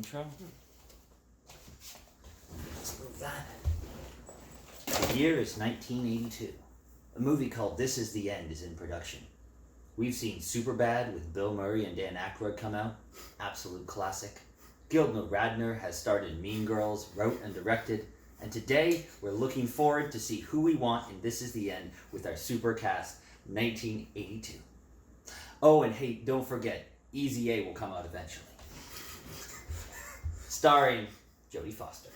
intro. Let's move that. The year is 1982. A movie called This Is the End is in production. We've seen Superbad with Bill Murray and Dan Aykroyd come out. Absolute classic. Gilda Radner has starred in Mean Girls, wrote and directed. And today, we're looking forward to see who we want in This Is the End with our Supercast 1982. Oh, and hey, don't forget, Easy A will come out eventually. Starring Jodie Foster.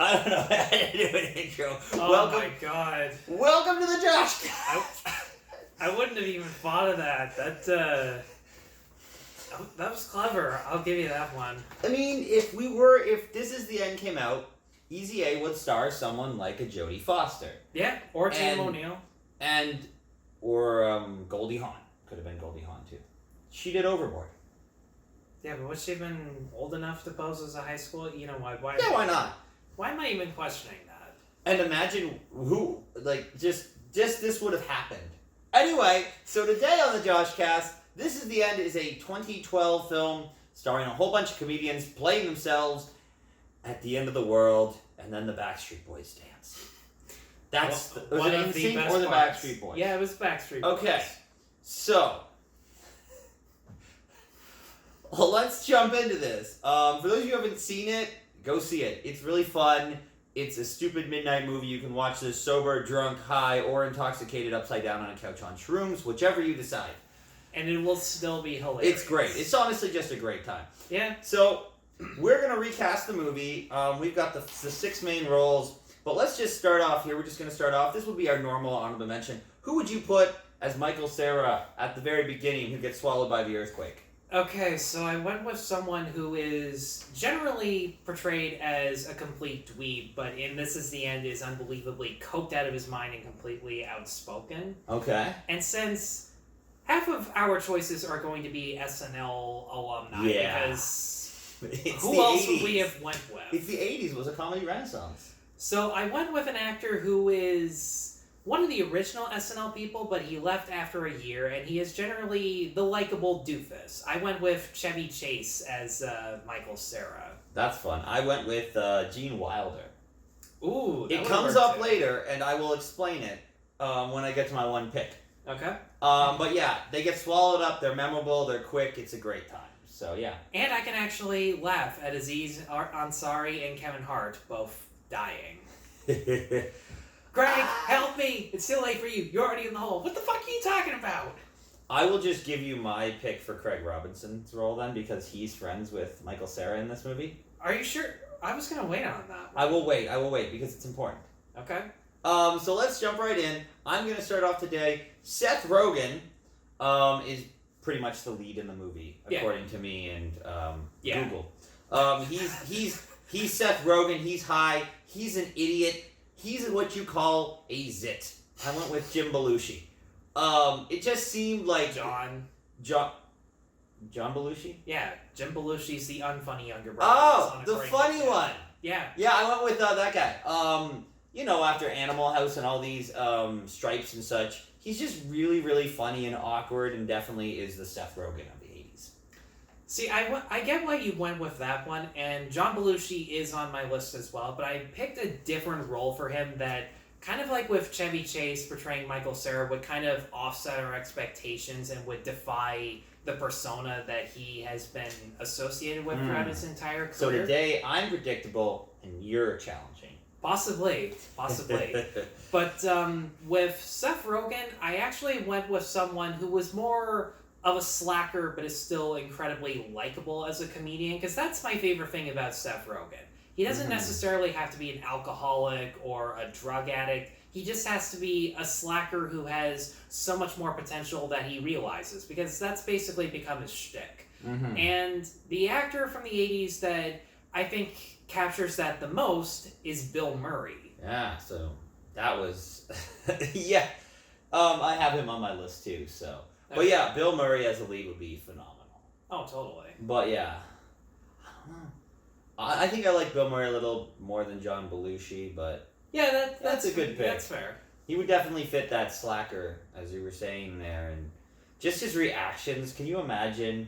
I don't know how to do an intro. Oh my god. Welcome to the Josh. I wouldn't have even thought of that. That was clever. I'll give you that one. I mean, if This Is the End came out, Easy A would star someone like a Jodie Foster. Yeah, or Tim O'Neill. Or Goldie Hawn. Could have been Goldie Hawn too. She did Overboard. Yeah, but would she have been old enough to pose as a high school? You know, why Yeah, why not? Why am I even questioning that? And imagine who, just this would have happened. Anyway, so today on the Joshcast, This Is the End is a 2012 film starring a whole bunch of comedians playing themselves at the end of the world, and then the Backstreet Boys dance. That's was it NSYNC or the Backstreet Boys? Yeah, it was Backstreet Boys. Okay, so let's jump into this. For those of you who haven't seen it, go see it. It's really fun. It's a stupid midnight movie. You can watch this sober, drunk, high, or intoxicated upside down on a couch on shrooms, whichever you decide. And it will still be hilarious. It's great. It's honestly just a great time. Yeah. So, we're going to recast the movie. We've got the 6 main roles. But let's just start off here. We're just going to start off. This will be our normal honorable mention. Who would you put as Michael Cera at the very beginning who gets swallowed by the earthquake? Okay, so I went with someone who is generally portrayed as a complete dweeb, but in This Is the End is unbelievably coked out of his mind and completely outspoken. Okay. And since half of our choices are going to be SNL alumni, because who else would we have went with? It's the 80s. It was a comedy renaissance. So I went with an actor who is one of the original SNL people, but he left after a year, and he is generally the likable doofus. I went with Chevy Chase as Michael Cera. That's fun. I went with Gene Wilder. Ooh, it comes up later, and I will explain it when I get to my one pick. Okay. But yeah, they get swallowed up. They're memorable. They're quick. It's a great time. So yeah. And I can actually laugh at Aziz Ansari and Kevin Hart both dying. Greg, help me! It's too late for you. You're already in the hole. What the fuck are you talking about? I will just give you my pick for Craig Robinson's role then, because he's friends with Michael Cera in this movie. Are you sure? I was gonna wait on that one. I will wait because it's important. Okay. So let's jump right in. I'm gonna start off today. Seth Rogen is pretty much the lead in the movie, according to me and Google. He's Seth Rogen. He's high. He's an idiot. He's what you call a zit. I went with Jim Belushi. It just seemed like John Belushi? Yeah, Jim Belushi's the unfunny younger brother. Oh, the funny one. Yeah. Yeah, I went with that guy. After Animal House and all these Stripes and such, he's just really, really funny and awkward, and definitely is the Seth Rogen of the 80s. See, I get why you went with that one, and John Belushi is on my list as well, but I picked a different role for him that, kind of like with Chevy Chase portraying Michael Cera, would kind of offset our expectations and would defy the persona that he has been associated with throughout his entire career. So today, I'm predictable, and you're challenging. Possibly. But with Seth Rogen, I actually went with someone who was more of a slacker, but is still incredibly likable as a comedian, because that's my favorite thing about Seth Rogen. He doesn't necessarily have to be an alcoholic or a drug addict. He just has to be a slacker who has so much more potential that he realizes, because that's basically become his shtick. Mm-hmm. And the actor from the 80s that I think captures that the most is Bill Murray. Yeah, so that was... yeah. I have him on my list too, so... Okay. But yeah, Bill Murray as a lead would be phenomenal. Oh, totally. But yeah, I don't know. I think I like Bill Murray a little more than John Belushi, but yeah, that's a good pick. That's fair. He would definitely fit that slacker, as you were saying there, and just his reactions. Can you imagine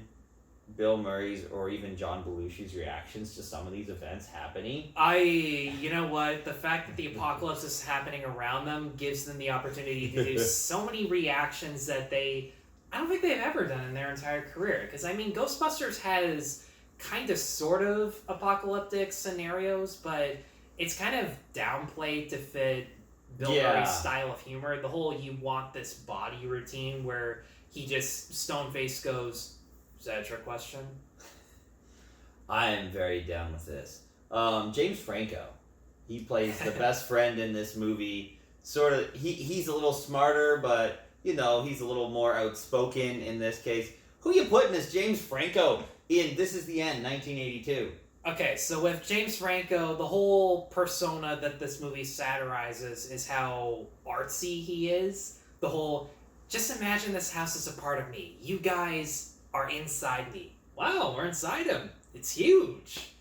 Bill Murray's or even John Belushi's reactions to some of these events happening. You know what? The fact that the apocalypse is happening around them gives them the opportunity to do so many reactions that I don't think they've ever done in their entire career. Because, I mean, Ghostbusters has kind of sort of apocalyptic scenarios, but it's kind of downplayed to fit Bill Murray's style of humor. The whole you want this body routine where he just stone-faced goes, is that a trick question? I am very down with this. James Franco. He plays the best friend in this movie. Sort of, he's a little smarter, but, you know, he's a little more outspoken in this case. Who you putting as James Franco in This Is the End, 1982? Okay, so with James Franco, the whole persona that this movie satirizes is how artsy he is. The whole, just imagine this house is a part of me. You guys are inside me. Wow, we're inside him. It's huge.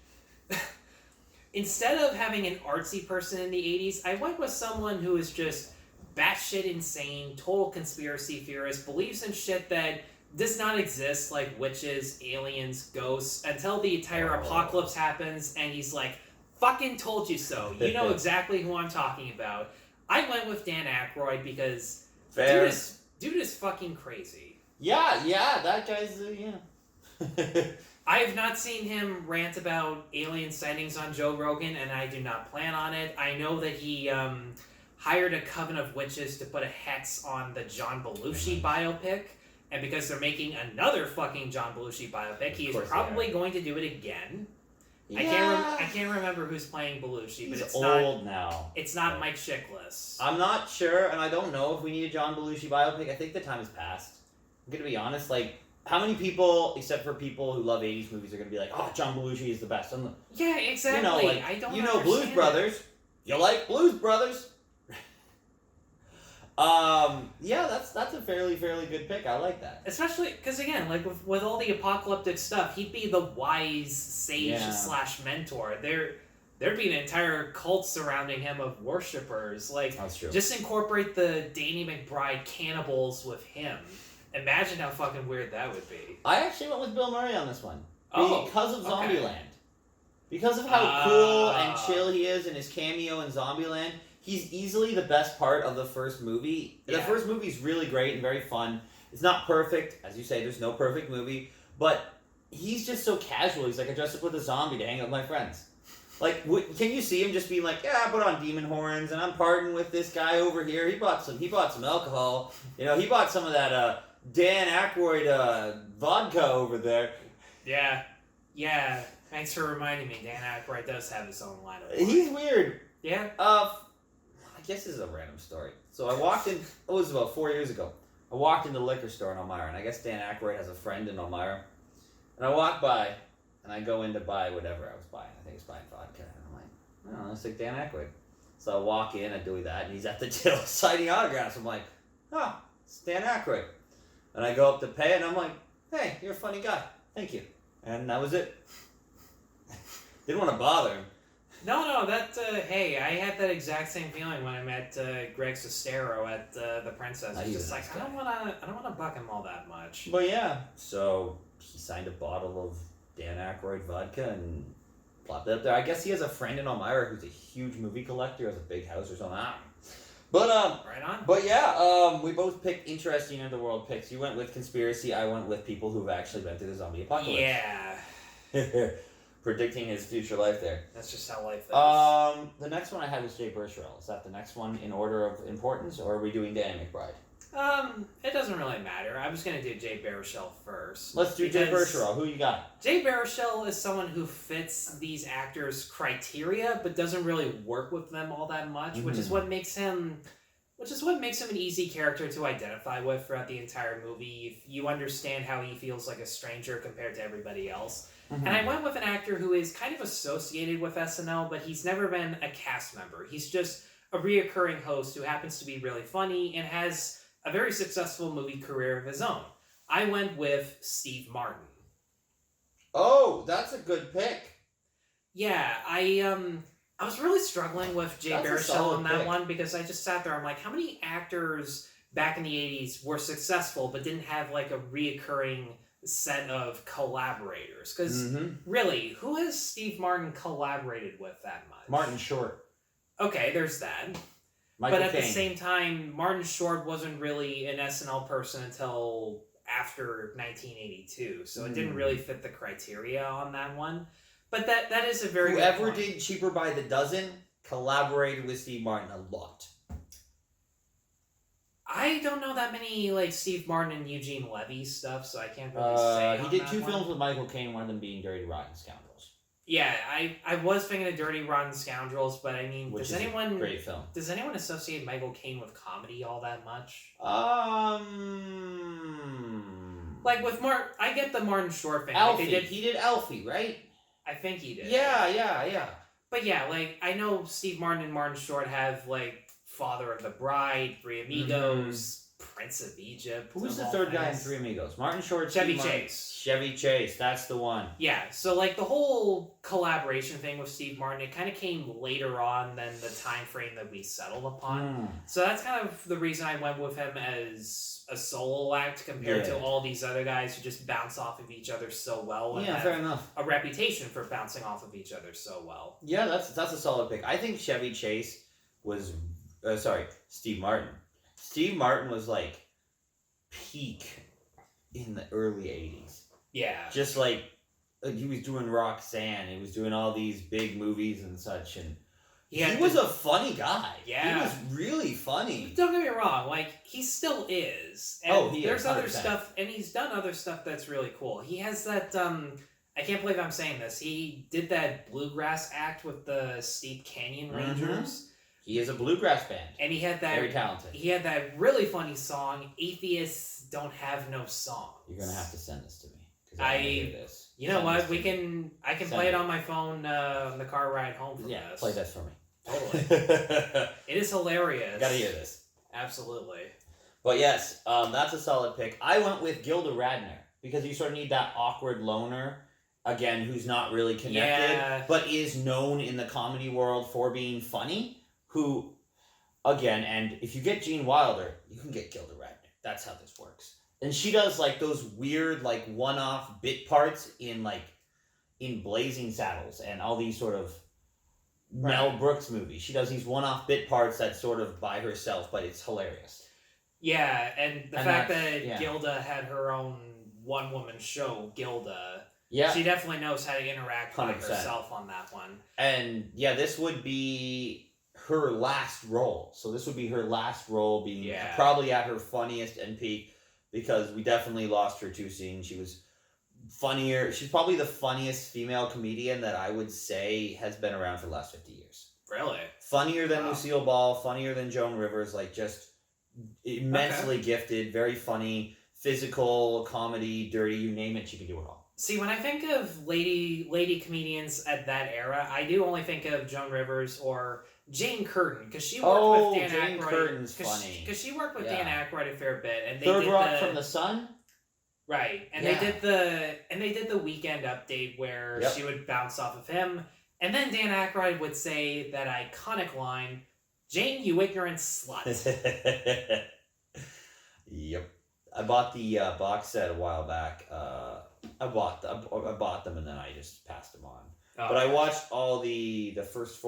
Instead of having an artsy person in the 80s, I went with someone who is just batshit insane, total conspiracy theorist, believes in shit that does not exist, like witches, aliens, ghosts, until the entire apocalypse happens, and he's like, fucking told you so. You know exactly who I'm talking about. I went with Dan Aykroyd because dude is fucking crazy. Yeah, that guy's, yeah. I have not seen him rant about alien sightings on Joe Rogan, and I do not plan on it. I know that he hired a coven of witches to put a hex on the John Belushi biopic, and because they're making another fucking John Belushi biopic, he is probably going to do it again. Yeah. I can't remember who's playing Belushi, but it's old now. It's not Mike Chiklis. I'm not sure, and I don't know if we need a John Belushi biopic. I think the time has passed. I'm gonna be honest, like, how many people, except for people who love 80s movies, are gonna be like, oh, John Belushi is the best? Yeah, exactly. You know, like, I don't Blues Brothers. You like Blues Brothers? Yeah, that's a fairly good pick. I like that. Especially because, again, like with all the apocalyptic stuff, he'd be the wise sage / mentor. There'd be an entire cult surrounding him of worshippers. Like, that's true. Just incorporate the Danny McBride cannibals with him. Imagine how fucking weird that would be. I actually went with Bill Murray on this one. Because of Zombieland. Okay. Because of how cool and chill he is in his cameo in Zombieland. He's easily the best part of the first movie. Yeah. The first movie's really great and very fun. It's not perfect. As you say, there's no perfect movie. But he's just so casual. He's like, I dressed up with a zombie to hang out with my friends. Like, can you see him just being like, yeah, I put on demon horns and I'm partying with this guy over here. He bought some alcohol. You know, he bought some of that Dan Aykroyd vodka over there. Yeah. Thanks for reminding me. Dan Aykroyd does have his own line of wine. He's weird. Yeah. I guess this is a random story. So I walked in, it was about 4 years ago. I walked into the liquor store in Elmira, and I guess Dan Aykroyd has a friend in Elmira. And I walk by, and I go in to buy whatever I was buying. I think I was buying vodka. And I'm like, oh, that's like Dan Aykroyd. So I walk in, I do that, and he's at the till signing autographs. I'm like, oh, it's Dan Aykroyd. And I go up to pay, and I'm like, hey, you're a funny guy. Thank you. And that was it. Didn't want to bother him. No, hey, I had that exact same feeling when I met Greg Sestero at the Princess. It's just like, I don't want to bug him all that much. But yeah, so he signed a bottle of Dan Aykroyd vodka and plopped it up there. I guess he has a friend in Elmira who's a huge movie collector, has a big house or something. But right on. But yeah, we both picked interesting underworld picks. You went with conspiracy. I went with people who've actually been through the zombie apocalypse. Yeah. Predicting his future life there. That's just how life is. The next one I had was Jay Baruchel. Is that the next one in order of importance, or are we doing Danny McBride? It doesn't really matter. I was going to do Jay Baruchel first. Let's do Jay Baruchel. Who you got? Jay Baruchel is someone who fits these actors' criteria, but doesn't really work with them all that much, which is what makes him an easy character to identify with throughout the entire movie. You understand how he feels like a stranger compared to everybody else. Mm-hmm. And I went with an actor who is kind of associated with SNL, but he's never been a cast member. He's just a reoccurring host who happens to be really funny and has a very successful movie career of his own. I went with Steve Martin. Oh, that's a good pick. Yeah, I was really struggling with Jay Baruchel on that one because I just sat there. I'm like, how many actors back in the 80s were successful but didn't have like a reoccurring set of collaborators. Because Mm-hmm. really, who has Steve Martin collaborated with that much? Martin Short. Okay, there's that. Michael But at Caine. the same time, Martin Short wasn't really an SNL person until after 1982, so it didn't really fit the criteria on that one. But that is a very Whoever good point. did Cheaper by the Dozen collaborated with Steve Martin a lot. I don't know that many like Steve Martin and Eugene Levy stuff, so I can't really say. He did 2 films with Michael Caine, one of them being Dirty Rotten Scoundrels. Yeah, I was thinking of Dirty Rotten Scoundrels, but I mean, Which does is anyone a great film. Does anyone associate Michael Caine with comedy all that much? Like with I get the Martin Short thing. Alfie. Like He did Alfie, right? I think he did. Yeah. But yeah, like I know Steve Martin and Martin Short have like Father of the Bride, Three Amigos, Prince of Egypt. Who's the third guy in Three Amigos? Martin Short, Chevy Chase. Chevy Chase, that's the one. Yeah, so like the whole collaboration thing with Steve Martin, it kind of came later on than the time frame that we settled upon. So that's kind of the reason I went with him as a solo act compared to all these other guys who just bounce off of each other so well. And Yeah, fair enough. A reputation for bouncing off of each other so well. Yeah, that's a solid pick. I think Chevy Chase was, Steve Martin. Steve Martin was like peak in the early 80s. Yeah. Just like he was doing Roxanne, he was doing all these big movies and such, and he was a funny guy. Yeah. He was really funny. Don't get me wrong, like he still is. And there's 100%. other stuff, and he's done other stuff that's really cool. He has that I can't believe I'm saying this. He did that bluegrass act with the Steep Canyon Rangers. He is a bluegrass band. And he had that very talented. He had that really funny song, Atheists Don't Have No Songs. You're gonna have to send this to me. I hear this. You know what? I can play it on my phone on the car ride home from this. Play this for me. Totally. It is hilarious. Gotta hear this. Absolutely. But yes, that's a solid pick. I went with Gilda Radner because you sort of need that awkward loner, again, who's not really connected, but is known in the comedy world for being funny, who, again, and if you get Gene Wilder, you can get Gilda Radner. That's how this works. And she does like those weird like one-off bit parts in Blazing Saddles and all these sort of Mel Brooks movies. She does these one-off bit parts that sort of by herself, but it's hilarious. Yeah, and the fact that Gilda had her own one-woman show, Gilda, she definitely knows how to interact 100%. By herself on that one. And yeah, this would be her last role. So this would be her last role being probably at her funniest and peak. Because we definitely lost her too soon. She was funnier. She's probably the funniest female comedian that I would say has been around for the last 50 years. Really? Funnier than Lucille Ball, funnier than Joan Rivers, like just immensely gifted, very funny, physical, comedy, dirty, you name it, she can do it all. See, when I think of lady comedians at that era, I do only think of Joan Rivers or Jane Curtin, because she worked with Dan Aykroyd. Jane Curtin's funny. Because she worked with Dan Aykroyd a fair bit, and they Third did Rock from the Sun. Right, and they did the Weekend Update where she would bounce off of him, and then Dan Aykroyd would say that iconic line, "Jane, you ignorant slut." Yep, I bought the box set a while back. I bought them and then I just passed them on. But I watched all the first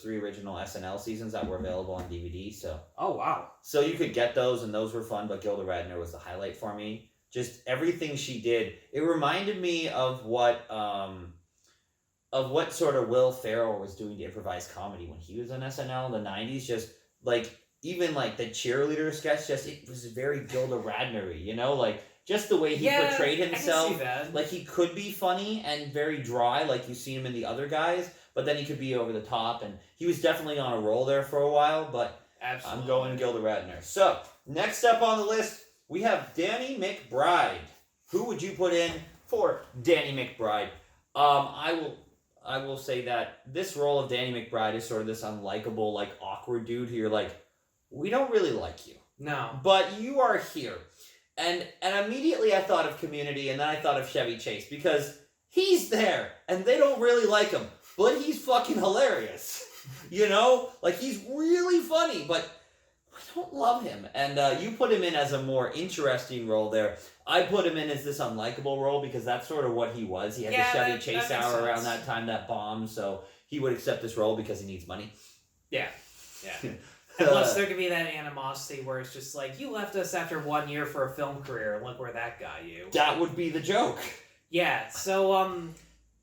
3 original SNL seasons that were available on DVD. So wow! So you could get those, and those were fun. But Gilda Radner was the highlight for me. Just everything she did. It reminded me of what sort of Will Ferrell was doing to improvise comedy when he was on SNL in the '90s. Just like even like the cheerleader sketch. Just it was very Gilda Radner-y, you know, like. Just the way he portrayed himself, I can see that. Like he could be funny and very dry, like you see him in the other guys, but then he could be over the top, and he was definitely on a roll there for a while, but I'm going Gilda Radner. So, next up on the list, we have Danny Mcbride. Who would you put in for Danny McBride? I will say that this role of Danny McBride is sort of this unlikable, like awkward dude who you're like, we don't really like you. No. But you are here. And immediately I thought of Community, and then I thought of Chevy Chase, because he's there, and they don't really like him, but he's fucking hilarious. You know? Like, he's really funny, but we don't love him. And you put him in as a more interesting role there. I put him in as this unlikable role because that's sort of what he was. He had the Chevy Chase hour around that time that bombed, so he would accept this role because he needs money. Yeah. Unless there could be that animosity where it's just like, you left us after 1 year for a film career, and look where that got you. That would be the joke. Yeah, so,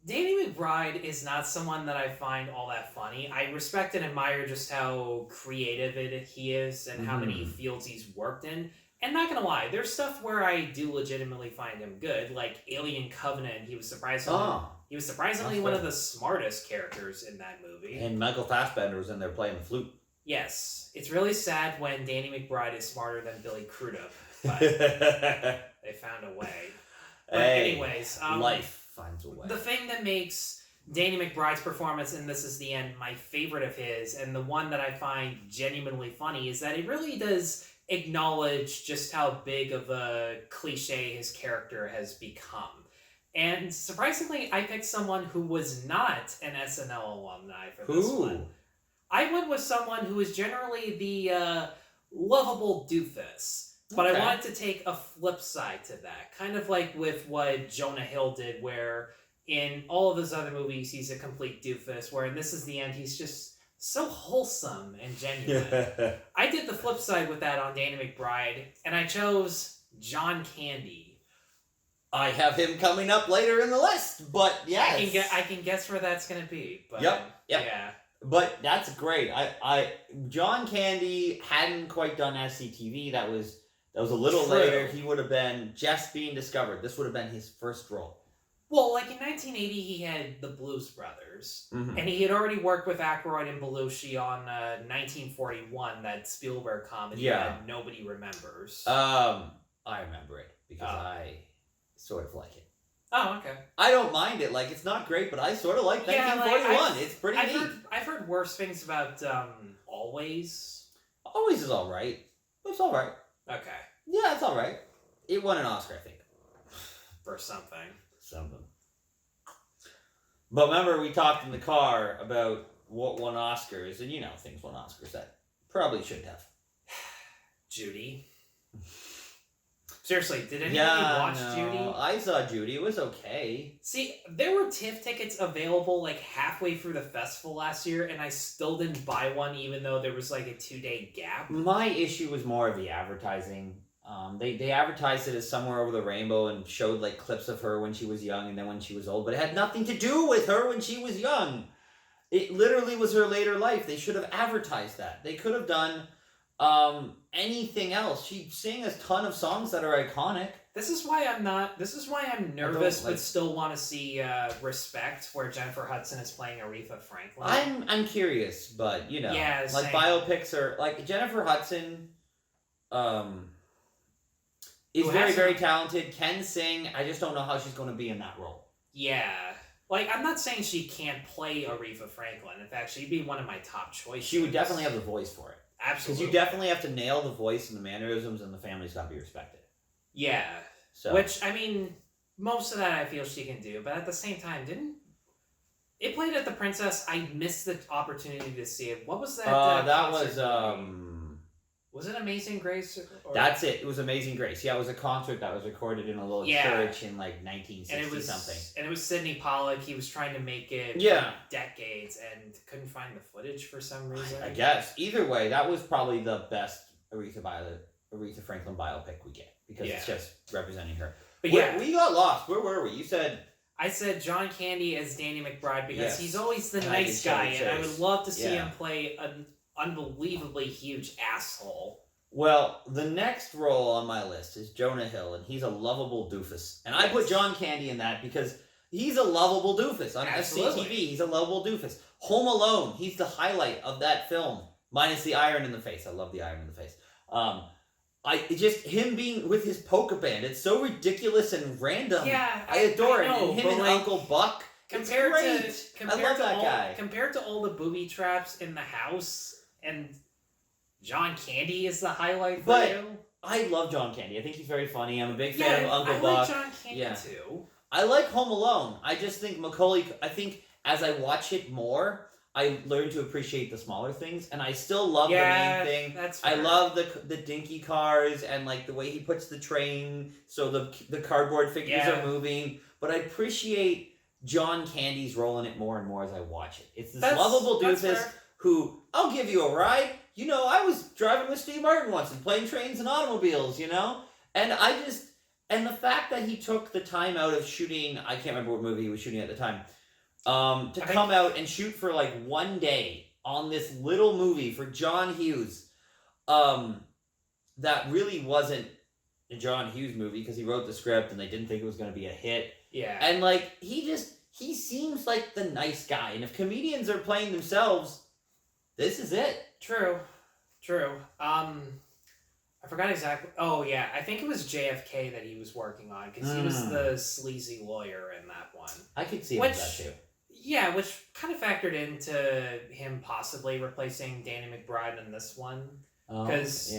Danny McBride is not someone that I find all that funny. I respect and admire just how creative he is and how many fields he's worked in. And not gonna lie, there's stuff where I do legitimately find him good, like Alien Covenant. He was surprisingly one of the smartest characters in that movie. And Michael Fassbender was in there playing the flute. Yes, it's really sad when Danny McBride is smarter than Billy Crudup, but they found a way. But anyways, life finds a way. The thing that makes Danny McBride's performance in This Is the End my favorite of his, and the one that I find genuinely funny, is that it really does acknowledge just how big of a cliche his character has become. And surprisingly, I picked someone who was not an SNL alumni for this one. I went with someone who is generally the lovable doofus. But I wanted to take a flip side to that. Kind of like with what Jonah Hill did, where in all of his other movies, he's a complete doofus, where in This Is the End, he's just so wholesome and genuine. I did the flip side with that on Danny McBride, and I chose John Candy. I have him coming up later in the list, but yes. I can guess where that's going to be. But, Yep. Yeah. But that's great. John Candy hadn't quite done SCTV. That was a little later. He would have been just being discovered. This would have been his first role. Well, like in 1980, he had the Blues Brothers. And he had already worked with Aykroyd and Belushi on 1941, that Spielberg comedy that nobody remembers. I remember it because I sort of like it. Oh, okay. I don't mind it. Like, it's not great, but I sort of like 1941. It's pretty neat. I've heard worse things about Always. Always is all right. It's all right. Okay. Yeah, it's all right. It won an Oscar, I think. For something. But remember, we talked in the car about what won Oscars, and things won Oscars that probably shouldn't have. Judy. Seriously, did anybody watch Judy? I saw Judy. It was okay. See, there were TIFF tickets available like halfway through the festival last year, and I still didn't buy one even though there was like a 2-day gap. My issue was more of the advertising. They advertised it as Somewhere Over the Rainbow and showed like clips of her when she was young and then when she was old, but it had nothing to do with her when she was young. It literally was her later life. They should have advertised that. They could have done anything else. She sang a ton of songs that are iconic. This is why I'm nervous but still want to see Respect, where Jennifer Hudson is playing Aretha Franklin. I'm curious, but like same. biopics are like Jennifer Hudson is very talented, can sing. I just don't know how she's going to be in that role. Yeah. Like, I'm not saying she can't play Aretha Franklin. In fact, she'd be one of my top choices. She would definitely have the voice for it. Absolutely. Because you definitely have to nail the voice and the mannerisms, and the family's got to be respected. Yeah. So. Which, I mean, most of that I feel she can do, but at the same time, it played at the Princess. I missed the opportunity to see it. What was that? That was Was it Amazing Grace? That's it. It was Amazing Grace. Yeah, it was a concert that was recorded in a little church in like 1960 something. And it was Sidney Pollack. He was trying to make it for decades and couldn't find the footage for some reason. I guess. Either way, that was probably the best Aretha Franklin biopic we get because it's just representing her. But we got lost. Where were we? You said... I said John Candy as Danny McBride because he's always the nice guy, and I would love to see him play an unbelievably huge asshole. Well, the next role on my list is Jonah Hill, and he's a lovable doofus. And I put John Candy in that because he's a lovable doofus. On SCTV, he's a lovable doofus. Home Alone, he's the highlight of that film, minus the iron in the face. I love the iron in the face. Him being with his polka band, it's so ridiculous and random. Yeah, I adore it. And him and Uncle Buck, compared I love that guy. Compared to all the booby traps in the house, and John Candy is the highlight for you. I love John Candy. I think he's very funny. I'm a big fan of Uncle Buck. I like John Candy too. I like Home Alone. I just think Macaulay. I think as I watch it more, I learned to appreciate the smaller things, and I still love the main thing. That's I fair. love the dinky cars and like the way he puts the train so the cardboard figures are moving. But I appreciate John Candy's role in it more and more as I watch it. It's this lovable doofus who, I'll give you a ride. You know, I was driving with Steve Martin once and playing trains and automobiles, you know? And and the fact that he took the time out of shooting, I can't remember what movie he was shooting at the time, to come out and shoot for like one day on this little movie for John Hughes, that really wasn't a John Hughes movie because he wrote the script and they didn't think it was going to be a hit. Yeah. And like, he seems like the nice guy. And if comedians are playing themselves, this is it. True. I forgot exactly. Oh, yeah. I think it was JFK that he was working on because he was the sleazy lawyer in that one. I could see that too. Yeah, which kind of factored into him possibly replacing Danny McBride in this one. Because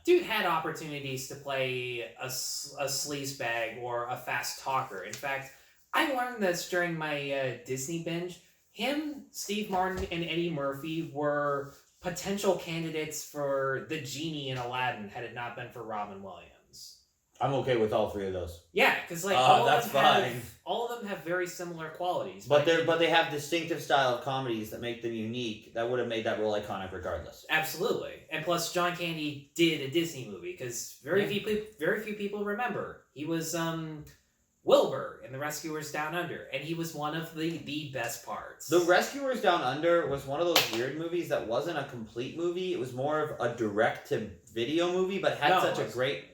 dude had opportunities to play a sleazebag or a fast talker. In fact, I learned this during my Disney binge. Him, Steve Martin, and Eddie Murphy were potential candidates for the genie in Aladdin had it not been for Robin Williams. I'm okay with all three of those. Yeah, because like all of them have very similar qualities. But they have distinctive style of comedies that make them unique. That would have made that role iconic regardless. Absolutely, and plus John Candy did a Disney movie because very few people remember he was Wilbur in The Rescuers Down Under, and he was one of the best parts. The Rescuers Down Under was one of those weird movies that wasn't a complete movie. It was more of a direct-to-video movie, but had such a great...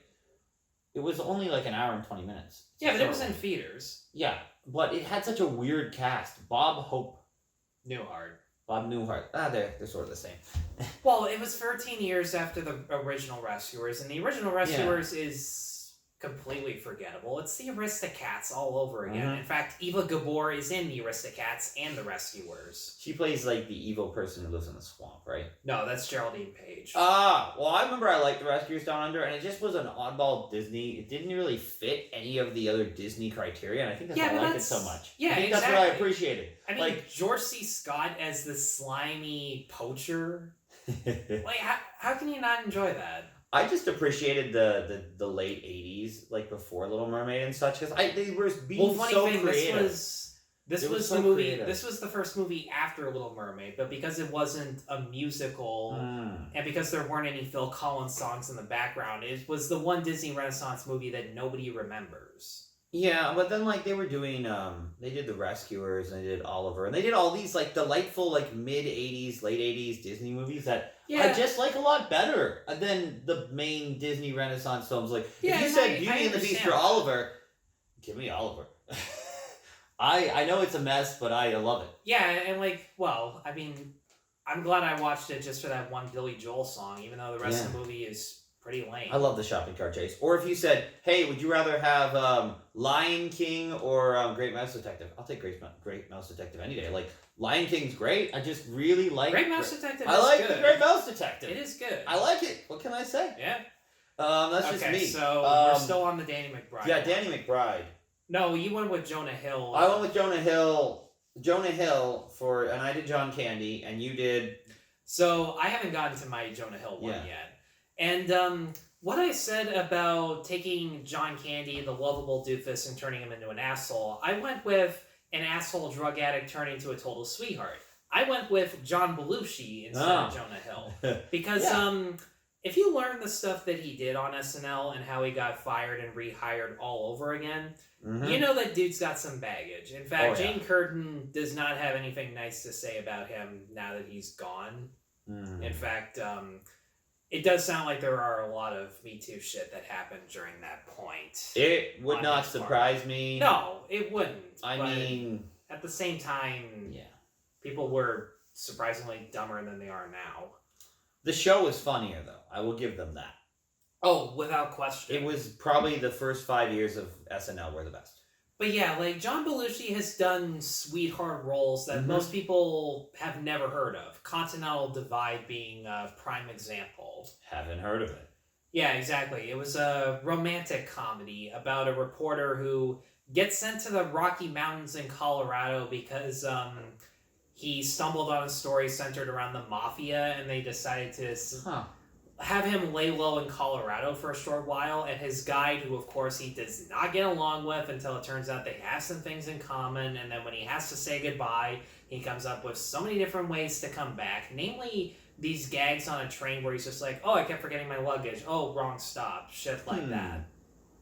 It was only like an hour and 20 minutes. Yeah, but it was in theaters. Yeah, but it had such a weird cast. Bob Newhart. They're sort of the same. Well, it was 13 years after the original Rescuers, and the original Rescuers is completely forgettable. It's the Aristocats all over again. In fact, Eva Gabor is in the Aristocats and the Rescuers. She plays like the evil person who lives in the swamp, right? No, that's Geraldine Page. Well, I remember I liked The Rescuers Down Under, and it just was an oddball Disney. It didn't really fit any of the other Disney criteria, and I think that's why I liked it so much. Yeah, I think that's what I appreciated. I mean, like George C. Scott as the slimy poacher. Like, how can you not enjoy that? I just appreciated the late 80s, like before Little Mermaid and such, because they were being so creative. This was the movie. This was the first movie after Little Mermaid, but because it wasn't a musical, and because there weren't any Phil Collins songs in the background, it was the one Disney Renaissance movie that nobody remembers. Yeah, but then like they were doing, they did The Rescuers and they did Oliver, and they did all these like delightful like mid 80s, late 80s Disney movies that I just like a lot better than the main Disney Renaissance films. Like if you said Beauty and the Beast or Oliver, give me Oliver. I know it's a mess, but I love it. Yeah, and like, well, I mean, I'm glad I watched it just for that one Billy Joel song, even though the rest of the movie is pretty lame. I love the shopping cart chase. Or if you said, hey, would you rather have Lion King or Great Mouse Detective? I'll take Great Mouse Detective any day. Like, Lion King's great. I just really like... Great Mouse Detective is I like good. the Great Mouse Detective. It is good. I like it. What can I say? Yeah. That's just me. So we're still on the Danny McBride. Yeah, Danny McBride. No, you went with Jonah Hill. I went with Jonah Hill. And I did John Candy, and you did... So I haven't gotten to my Jonah Hill one yet. And what I said about taking John Candy, the lovable doofus, and turning him into an asshole, I went with an asshole drug addict turning into a total sweetheart. I went with John Belushi instead of Jonah Hill. Because if you learn the stuff that he did on SNL and how he got fired and rehired all over again, you know that dude's got some baggage. In fact, Jane Curtin does not have anything nice to say about him now that he's gone. In fact, it does sound like there are a lot of Me Too shit that happened during that point. It would not surprise me. No, it wouldn't. I mean... At the same time, people were surprisingly dumber than they are now. The show was funnier, though. I will give them that. Oh, without question. It was probably the first 5 years of SNL were the best. But yeah, like, John Belushi has done sweetheart roles that most people have never heard of. Continental Divide being a prime example. Haven't heard of it. Yeah, exactly. It was a romantic comedy about a reporter who gets sent to the Rocky Mountains in Colorado because he stumbled on a story centered around the mafia, and they decided to have him lay low in Colorado for a short while, and his guide, who of course he does not get along with until it turns out they have some things in common, and then when he has to say goodbye, he comes up with so many different ways to come back, namely these gags on a train where he's just like, oh, I kept forgetting my luggage, oh, wrong stop, shit like that.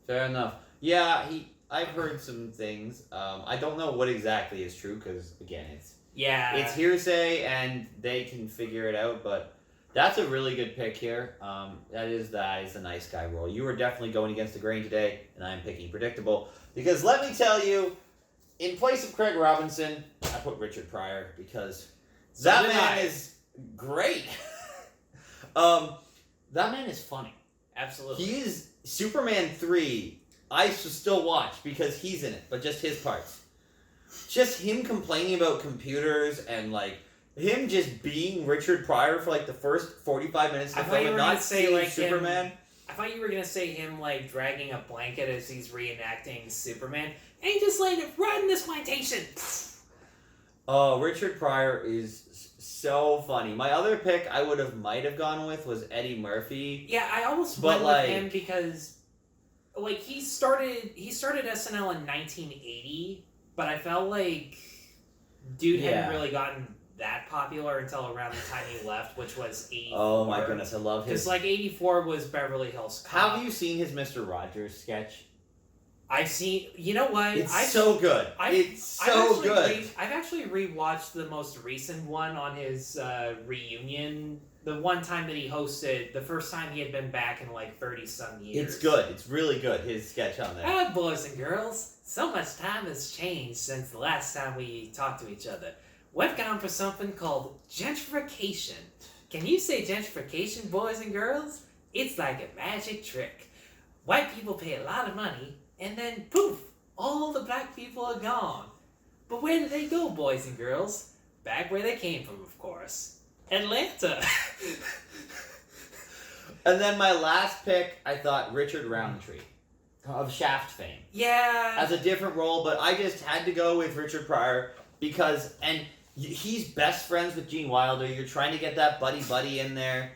Fair enough. Yeah, I've heard some things. I don't know what exactly is true, because, again, it's hearsay, and they can figure it out, but that's a really good pick here. That is a nice guy role. You were definitely going against the grain today, and I'm picking predictable. Because let me tell you, in place of Craig Robinson, I put Richard Pryor, because that man is great. That man is funny. Absolutely. He is Superman 3. I should still watch because he's in it, but just his parts. Just him complaining about computers and like him just being Richard Pryor for like the first 45 minutes of the film and not seeing like Superman. I thought you were gonna say him like dragging a blanket as he's reenacting Superman, and he just landed right in this plantation. Oh, Richard Pryor is so funny. My other pick I might have gone with was Eddie Murphy. Yeah, I almost went with him because like he started SNL in 1980, but I felt like dude hadn't really gotten that popular until around the time he left, which was 84. Oh my goodness, I love his. Because like 84 was Beverly Hills Cop. Have you seen his Mr. Rogers sketch? I've seen. You know what? It's so good. It's so good. I've actually rewatched the most recent one on his reunion. The one time that he hosted, the first time he had been back in like 30-some years. It's good. It's really good, his sketch on there. Ah, boys and girls, so much time has changed since the last time we talked to each other. We've gone for something called gentrification. Can you say gentrification, boys and girls? It's like a magic trick. White people pay a lot of money, and then poof, all the black people are gone. But where did they go, boys and girls? Back where they came from, of course. Atlanta. And then my last pick, I thought Richard Roundtree of Shaft fame. Yeah. As a different role, but I just had to go with Richard Pryor because, and he's best friends with Gene Wilder. You're trying to get that buddy in there.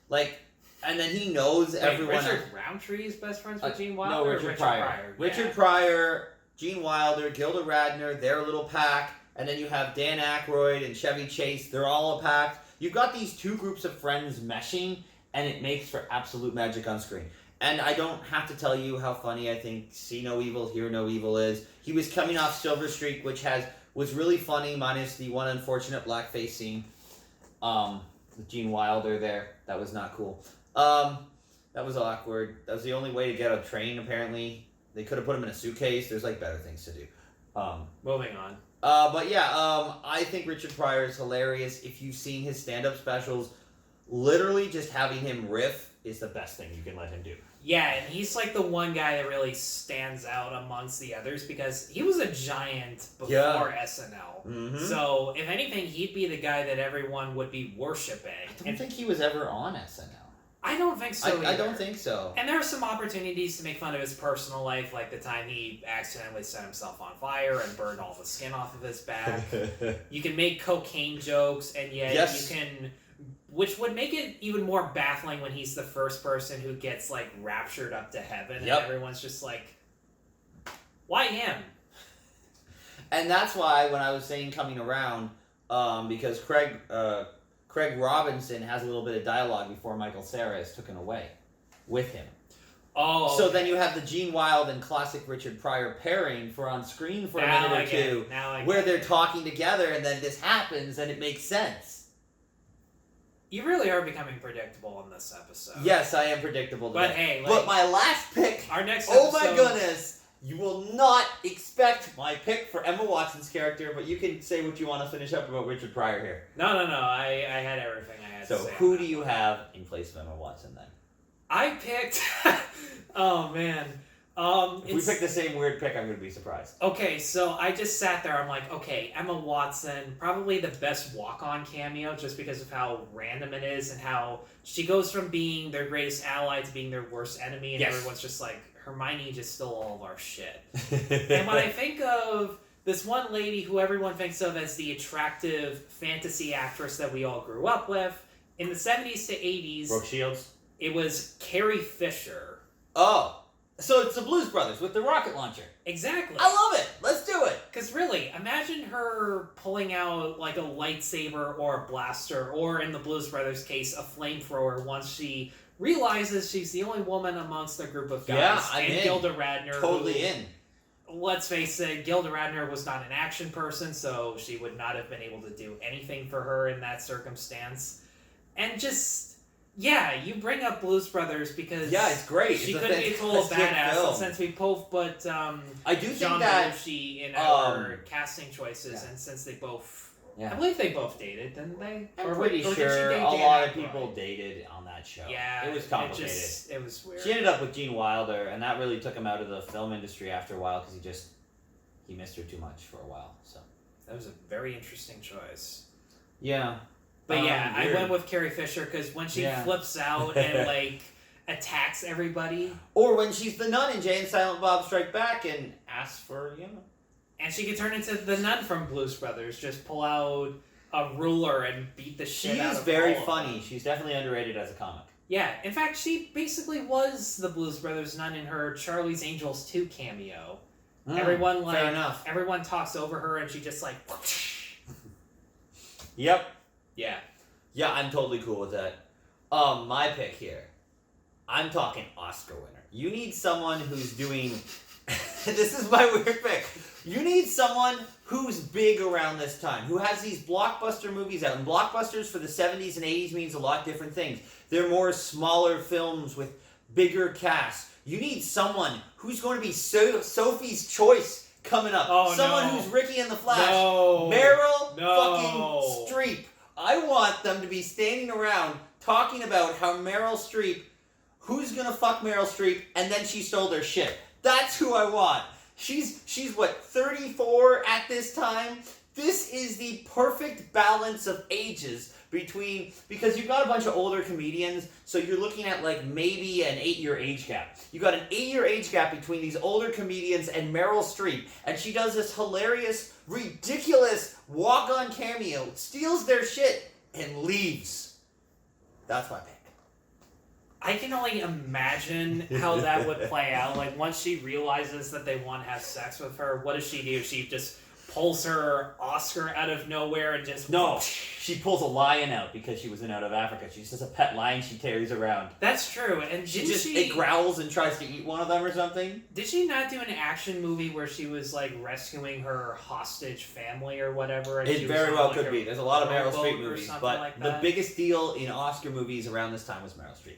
Like, and then he knows everyone. Richard Roundtree is best friends with Gene Wilder? No, Richard Pryor. Richard Pryor, Gene Wilder, Gilda Radner, they're a little pack. And then you have Dan Aykroyd and Chevy Chase. They're all a pack. You've got these two groups of friends meshing, and it makes for absolute magic on screen. And I don't have to tell you how funny I think See No Evil, Hear No Evil is. He was coming off Silver Streak, which was really funny, minus the one unfortunate blackface scene with Gene Wilder there. That was not cool. That was awkward. That was the only way to get a train, apparently. They could have put him in a suitcase. There's, like, better things to do. Moving on. But yeah, I think Richard Pryor is hilarious. If you've seen his stand-up specials, literally just having him riff is the best thing you can let him do. Yeah, and he's like the one guy that really stands out amongst the others because he was a giant before SNL. Mm-hmm. So, if anything, he'd be the guy that everyone would be worshipping. I don't think he was ever on SNL. I don't think so either. I don't think so. And there are some opportunities to make fun of his personal life, like the time he accidentally set himself on fire and burned all the skin off of his back. You can make cocaine jokes, and yet you can... Which would make it even more baffling when he's the first person who gets, like, raptured up to heaven, and everyone's just like, why him? And that's why, when I was saying coming around, because Craig Robinson has a little bit of dialogue before Michael Cera is taken away with him. Oh, okay. So then you have the Gene Wilder and classic Richard Pryor pairing for on screen for a minute or two, where they're talking together, and then this happens, and it makes sense. You really are becoming predictable in this episode. Yes, I am predictable today. But hey, like, but my last pick, our next episode, oh my goodness, you will not expect my pick for Emma Watson's character, but you can say what you want to finish up about Richard Pryor here. No, I had everything I had to say. So who do you have in place of Emma Watson then? I picked, oh man. If we pick the same weird pick, I'm going to be surprised. Okay, so I just sat there, I'm like, okay, Emma Watson, probably the best walk-on cameo just because of how random it is and how she goes from being their greatest ally to being their worst enemy, and everyone's just like, Hermione just stole all of our shit. And when I think of this one lady who everyone thinks of as the attractive fantasy actress that we all grew up with. In the 70s to 80s, Brooke Shields. it was Carrie Fisher. Oh, so it's the Blues Brothers with the rocket launcher. Exactly. I love it. Let's do it. Because really, imagine her pulling out like a lightsaber or a blaster, or in the Blues Brothers case, a flamethrower once she realizes she's the only woman amongst a group of guys. Yeah, I'm in. Gilda Radner. Totally who, in. Let's face it, Gilda Radner was not an action person, so she would not have been able to do anything for her in that circumstance. And just, yeah, you bring up Blues Brothers because it's great. she It's couldn't be a total fantastic badass, film. and since we both put I do think John that Belushi in our casting choices, and since they both, I believe they both dated, didn't they? I'm pretty did she sure date a Dan lot of Aykroyd? people dated on that show. Yeah, it was complicated. It was weird. She ended up with Gene Wilder, and that really took him out of the film industry after a while because he missed her too much for a while. So that was a very interesting choice. Yeah. But yeah, weird. I went with Carrie Fisher because when she flips out and like attacks everybody, or when she's the nun in Jay and Silent Bob Strike Back and asks for, and she can turn into the nun from Blues Brothers, just pull out a ruler and beat the shit out of She is very all of funny. them. She's definitely underrated as a comic. Yeah, in fact, she basically was the Blues Brothers nun in her Charlie's Angels 2 cameo. Everyone fair enough. Everyone talks over her, and she just like. Yep. Yeah. Yeah, I'm totally cool with that. My pick here. I'm talking Oscar winner. You need someone who's doing... This is my weird pick. You need someone who's big around this time, who has these blockbuster movies out. And blockbusters for the 70s and 80s means a lot of different things. They're more smaller films with bigger casts. You need someone who's going to be Sophie's Choice coming up. Someone who's Ricky in the Flash. Meryl fucking Streep. I want them to be standing around talking about how Meryl Streep, who's gonna fuck Meryl Streep, and then she stole their shit. That's who I want. She's what, 34 at this time? This is the perfect balance of ages because you've got a bunch of older comedians, so you're looking at like maybe an 8-year age gap. You got an 8-year age gap between these older comedians and Meryl Streep, and she does this hilarious, ridiculous walk-on cameo, steals their shit, and leaves. That's my pick. I can only imagine how that would play out. Like, once she realizes that they want to have sex with her, what does she do? She just pulls her Oscar out of nowhere and just... No, she pulls a lion out because she was in Out of Africa. She's just a pet lion she carries around. That's true. And it growls and tries to eat one of them or something. Did she not do an action movie where she was like rescuing her hostage family or whatever? And It very well could be. There's a lot of Meryl Streep movies, but like the biggest deal in Oscar movies around this time was Meryl Streep.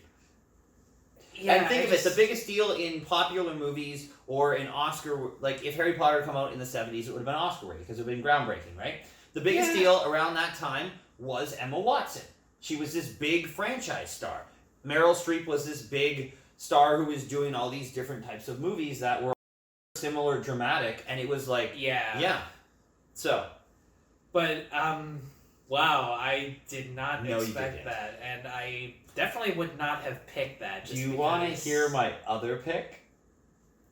Yeah, and think of it, the biggest deal in popular movies or in Oscar, like if Harry Potter had come out in the 70s, it would have been Oscar worthy because it would have been groundbreaking, right? The biggest deal around that time was Emma Watson. She was this big franchise star. Meryl Streep was this big star who was doing all these different types of movies that were similar, dramatic, and it was like, yeah. So. But, wow, I did not expect that, and I definitely would not have picked that. Do you want to hear my other pick?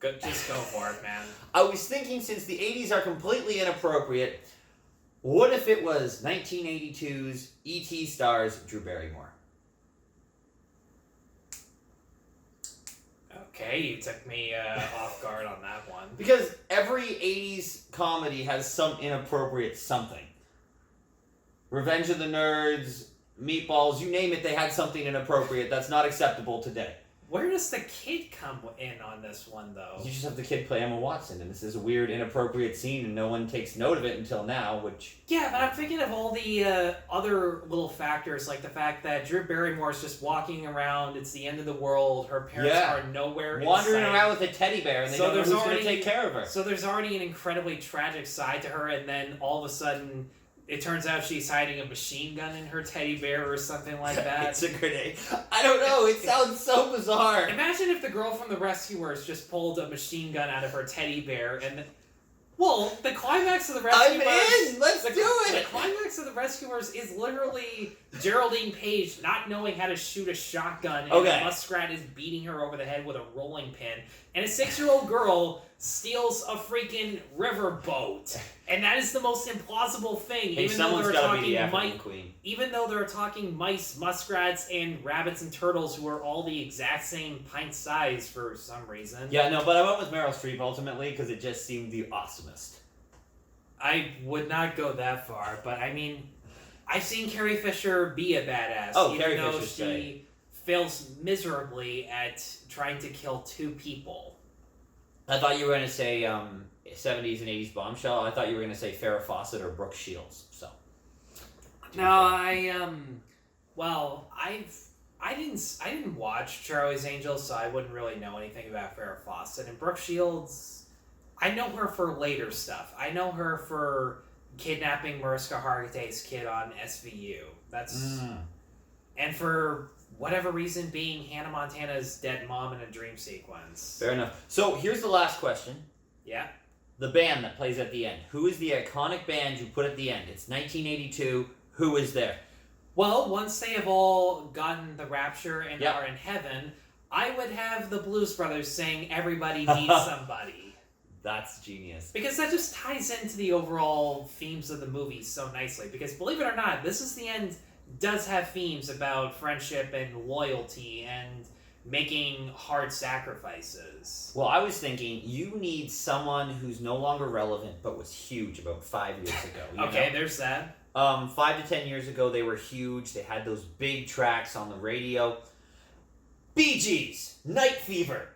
Just go for it, man. I was thinking, since the 80s are completely inappropriate, what if it was 1982's E.T. stars Drew Barrymore? Okay, you took me off guard on that one. Because every 80s comedy has some inappropriate something. Revenge of the Nerds, Meatballs, you name it, they had something inappropriate that's not acceptable today. Where does the kid come in on this one, though? You just have the kid play Emma Watson, and this is a weird, inappropriate scene, and no one takes note of it until now, which... Yeah, but I'm thinking of all the other little factors, like the fact that Drew Barrymore is just walking around, it's the end of the world, her parents are nowhere in wandering sight. around with a teddy bear, and they don't know who's going to take care of her. So there's already an incredibly tragic side to her, and then all of a sudden... It turns out she's hiding a machine gun in her teddy bear or something like that. It's a grenade. I don't know. It sounds so bizarre. Imagine if the girl from The Rescuers just pulled a machine gun out of her teddy bear and... Well, the climax of The Rescuers... I'm in! Let's do it! The climax of The Rescuers is literally Geraldine Page not knowing how to shoot a shotgun and Muskrat is beating her over the head with a rolling pin. And a 6-year-old girl steals a freaking riverboat, and that is the most implausible thing. Hey, someone's gotta be the African queen. Even though they're talking mice, muskrats, and rabbits and turtles who are all the exact same pint size for some reason. Yeah, no, but I went with Meryl Streep ultimately because it just seemed the awesomest. I would not go that far, but I mean, I've seen Carrie Fisher be a badass. Oh, even Carrie though Fisher's she great. fails miserably at trying to kill 2 people. I thought you were going to say 70s and 80s bombshell. I thought you were going to say Farrah Fawcett or Brooke Shields. So. No, well, I didn't watch Charlie's Angels, so I wouldn't really know anything about Farrah Fawcett. And Brooke Shields, I know her for later stuff. I know her for kidnapping Mariska Hargitay's kid on SVU. That's and for whatever reason being Hannah Montana's dead mom in a dream sequence. Fair enough. So here's the last question. Yeah. The band that plays at the end. Who is the iconic band you put at the end? It's 1982. Who is there? Well, once they have all gotten the rapture and Yep. are in heaven, I would have the Blues Brothers sing "Everybody Needs Somebody." That's genius. Because that just ties into the overall themes of the movie so nicely. Because believe it or not, This Is the End does have themes about friendship and loyalty and making hard sacrifices. Well, I was thinking you need someone who's no longer relevant but was huge about 5 years ago. You Okay, know? there's that. 5 to 10 years ago, they were huge. They had those big tracks on the radio. Bee Gees, Night Fever.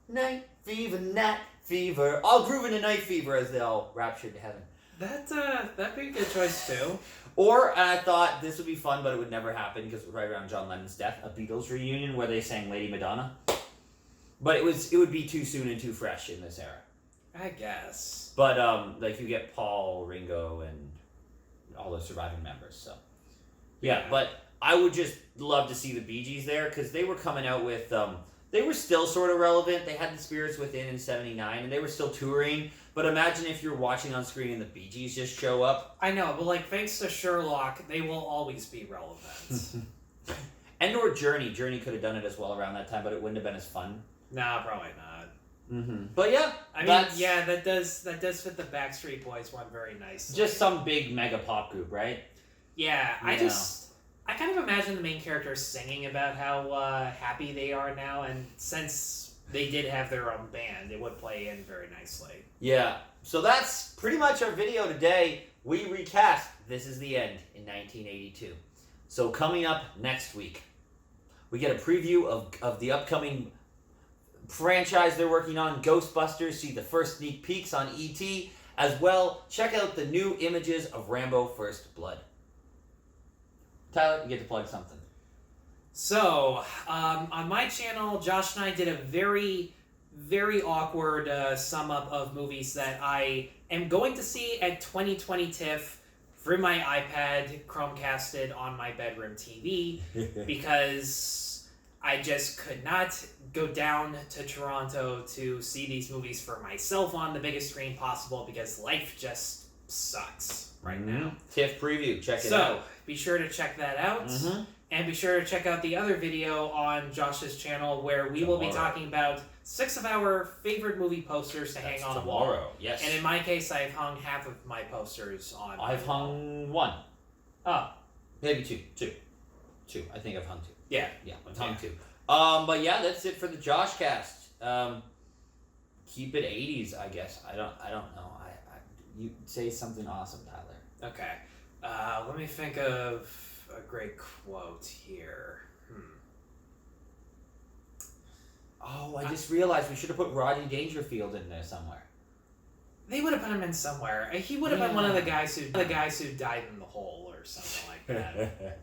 Night Fever, Night Fever. All grooving to Night Fever as they all raptured to heaven. That'd be a good choice too. Or, and I thought this would be fun, but it would never happen because it was right around John Lennon's death, a Beatles reunion where they sang Lady Madonna. But it would be too soon and too fresh in this era. I guess. But like you get Paul, Ringo, and all the surviving members. So yeah, but I would just love to see the Bee Gees there because they were coming out with they were still sort of relevant. They had the Spirits Within in '79, and they were still touring. But imagine if you're watching on screen and the Bee Gees just show up. I know, but like thanks to Sherlock, they will always be relevant. And or Journey. Journey could have done it as well around that time, but it wouldn't have been as fun. Nah, probably not. Mm-hmm. But yeah, I mean, yeah, that does fit the Backstreet Boys one very nicely. Just some big mega pop group, right? Yeah, I kind of imagine the main characters singing about how happy they are now, and since they did have their own band, it would play in very nicely. Yeah, so that's pretty much our video today. We recast This Is the End in 1982. So coming up next week, we get a preview of the upcoming franchise they're working on, Ghostbusters, see the first sneak peeks on E.T., as well, check out the new images of Rambo First Blood. Tyler, you get to plug something. So, on my channel, Josh and I did a very, very awkward sum up of movies that I am going to see at 2020 TIFF through my iPad, Chromecasted on my bedroom TV, because I just could not go down to Toronto to see these movies for myself on the biggest screen possible because life just sucks right now. TIFF preview, check it out. So, be sure to check that out. Mm-hmm. And be sure to check out the other video on Josh's channel where we will be talking about 6 of our favorite movie posters to hang on the wall. Tomorrow, yes. And in my case, I've hung half of my posters on. I've hung 1. Oh. Maybe 2. 2. I think I've hung 2. Yeah. Yeah, I've hung 2. But yeah, that's it for the Josh cast. Keep it 80s, I guess. I don't know. You say something awesome, Tyler. Okay. Let me think of a great quote here. Oh, I just realized we should have put Rodney Dangerfield in there somewhere. They would have put him in somewhere. He would have been one of the guys who died in the hole or something like that.